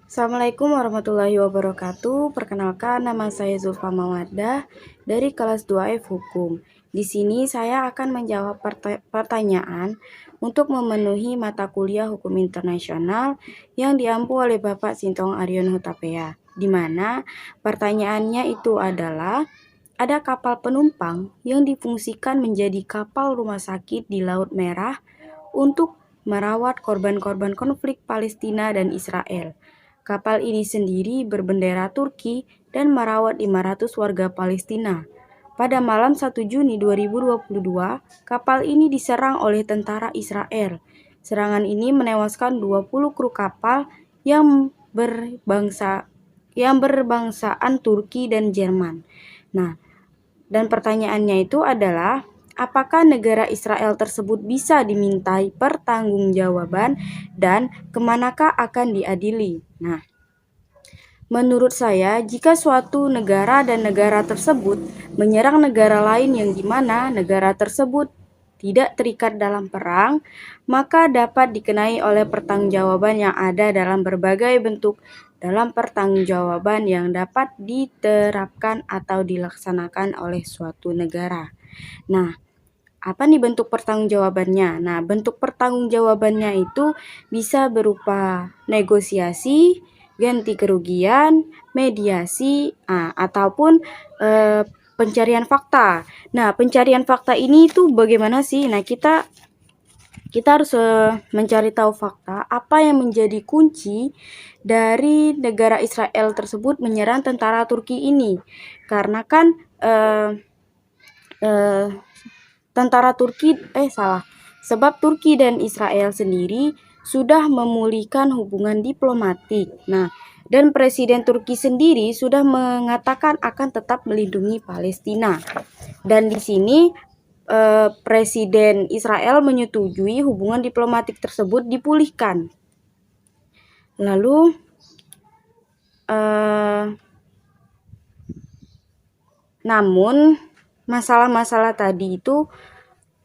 Assalamualaikum warahmatullahi wabarakatuh. Perkenalkan, nama saya Zulfa Mawaddah dari kelas 2F Hukum. Di sini saya akan menjawab pertanyaan untuk memenuhi mata kuliah Hukum Internasional yang diampu oleh Bapak Sintong Aryon Hutapea. Di mana pertanyaannya itu adalah, ada kapal penumpang yang difungsikan menjadi kapal rumah sakit di Laut Merah untuk merawat korban-korban konflik Palestina dan Israel. Kapal ini sendiri berbendera Turki dan merawat 500 warga Palestina. Pada malam 1 Juni 2022, kapal ini diserang oleh tentara Israel. Serangan ini menewaskan 20 kru kapal yang berbangsaan Turki dan Jerman. Nah, dan pertanyaannya itu adalah, apakah negara Israel tersebut bisa dimintai pertanggungjawaban dan kemanakah akan diadili? Nah, menurut saya, jika suatu negara dan negara tersebut menyerang negara lain yang dimana negara tersebut tidak terikat dalam perang, maka dapat dikenai oleh pertanggungjawaban yang ada dalam berbagai bentuk dalam pertanggungjawaban yang dapat diterapkan atau dilaksanakan oleh suatu negara. Nah, apa nih bentuk pertanggungjawabannya? Nah, bentuk pertanggungjawabannya itu bisa berupa negosiasi, ganti kerugian, mediasi, ataupun pencarian fakta. Nah, pencarian fakta ini itu bagaimana sih? Nah, kita harus mencari tahu fakta apa yang menjadi kunci dari negara Israel tersebut menyerang tentara Turki ini. Karena kan sebab Turki dan Israel sendiri sudah memulihkan hubungan diplomatik. Nah, dan Presiden Turki sendiri sudah mengatakan akan tetap melindungi Palestina. Dan di sini Presiden Israel menyetujui hubungan diplomatik tersebut dipulihkan. Lalu namun masalah-masalah tadi itu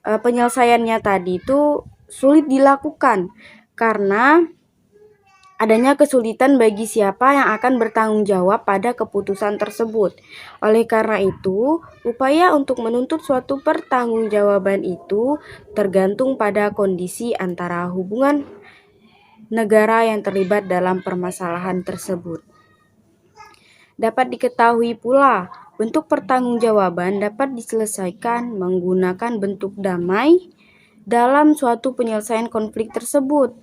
penyelesaiannya tadi itu sulit dilakukan karena adanya kesulitan bagi siapa yang akan bertanggung jawab pada keputusan tersebut. Oleh karena itu, upaya untuk menuntut suatu pertanggungjawaban itu tergantung pada kondisi antara hubungan negara yang terlibat dalam permasalahan tersebut. Dapat diketahui pula, bentuk pertanggungjawaban dapat diselesaikan menggunakan bentuk damai dalam suatu penyelesaian konflik tersebut.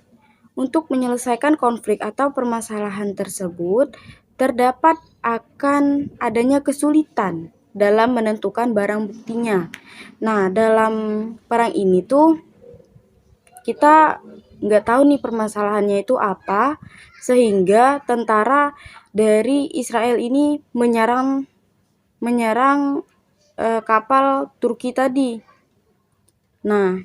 Untuk menyelesaikan konflik atau permasalahan tersebut, terdapat akan adanya kesulitan dalam menentukan barang buktinya. Nah, dalam perang ini tuh kita nggak tahu nih permasalahannya itu apa, sehingga tentara dari Israel ini menyerang kapal Turki tadi. Nah,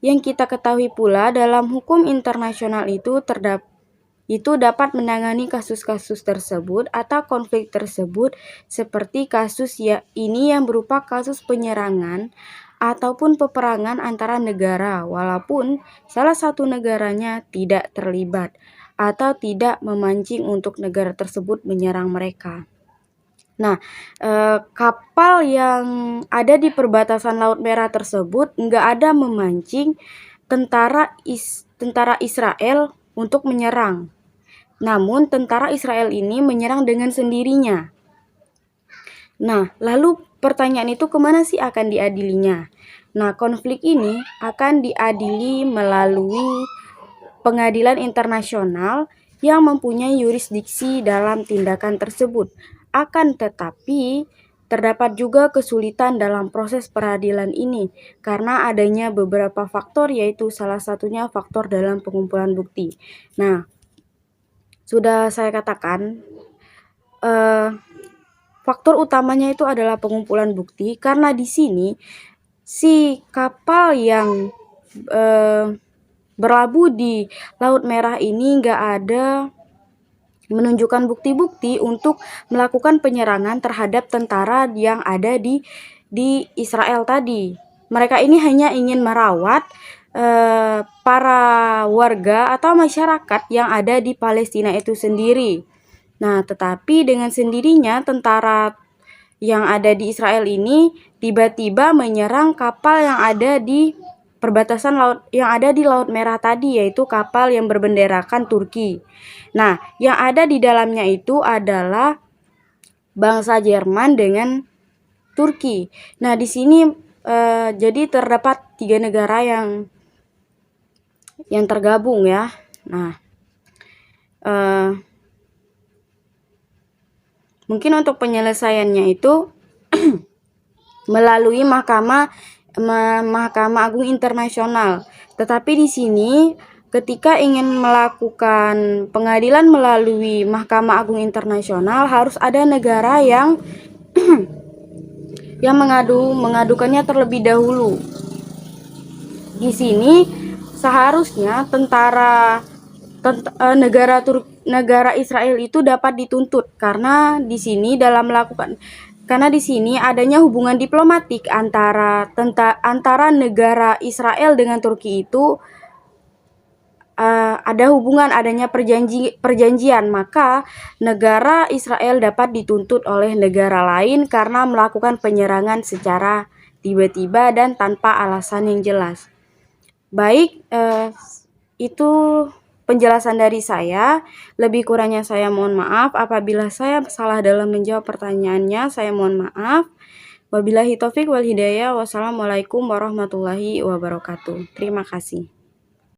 yang kita ketahui pula dalam hukum internasional itu dapat menangani kasus-kasus tersebut atau konflik tersebut seperti kasus ini yang berupa kasus penyerangan ataupun peperangan antara negara walaupun salah satu negaranya tidak terlibat atau tidak memancing untuk negara tersebut menyerang mereka. Nah, kapal yang ada di perbatasan Laut Merah tersebut nggak ada memancing tentara Israel untuk menyerang. Namun, tentara Israel ini menyerang dengan sendirinya. Nah, lalu pertanyaan itu kemana sih akan diadilinya? Nah, konflik ini akan diadili melalui pengadilan internasional yang mempunyai yurisdiksi dalam tindakan tersebut. Akan tetapi, terdapat juga kesulitan dalam proses peradilan ini karena adanya beberapa faktor, yaitu salah satunya faktor dalam pengumpulan bukti. Nah, sudah saya katakan, faktor utamanya itu adalah pengumpulan bukti karena di sini si kapal yang berlabuh di Laut Merah ini nggak ada menunjukkan bukti-bukti untuk melakukan penyerangan terhadap tentara yang ada di Israel tadi. Mereka ini hanya ingin merawat para warga atau masyarakat yang ada di Palestina itu sendiri. Nah, tetapi dengan sendirinya tentara yang ada di Israel ini tiba-tiba menyerang kapal yang ada di perbatasan laut yang ada di Laut Merah tadi, yaitu kapal yang berbenderakan Turki. Nah, yang ada di dalamnya itu adalah bangsa Jerman dengan Turki. Nah, di sini jadi terdapat 3 negara yang tergabung ya. Nah, mungkin untuk penyelesaiannya itu melalui Mahkamah Agung Internasional. Tetapi di sini ketika ingin melakukan pengadilan melalui Mahkamah Agung Internasional harus ada negara yang mengadukannya terlebih dahulu. Di sini seharusnya negara Israel itu dapat dituntut karena di sini adanya hubungan diplomatik antara negara Israel dengan Turki itu ada hubungan adanya perjanjian, maka negara Israel dapat dituntut oleh negara lain karena melakukan penyerangan secara tiba-tiba dan tanpa alasan yang jelas. Baik, itu penjelasan dari saya. Lebih kurangnya saya mohon maaf. Apabila saya salah dalam menjawab pertanyaannya, saya mohon maaf. Wabillahi taufik wal hidayah. Wassalamualaikum warahmatullahi wabarakatuh. Terima kasih.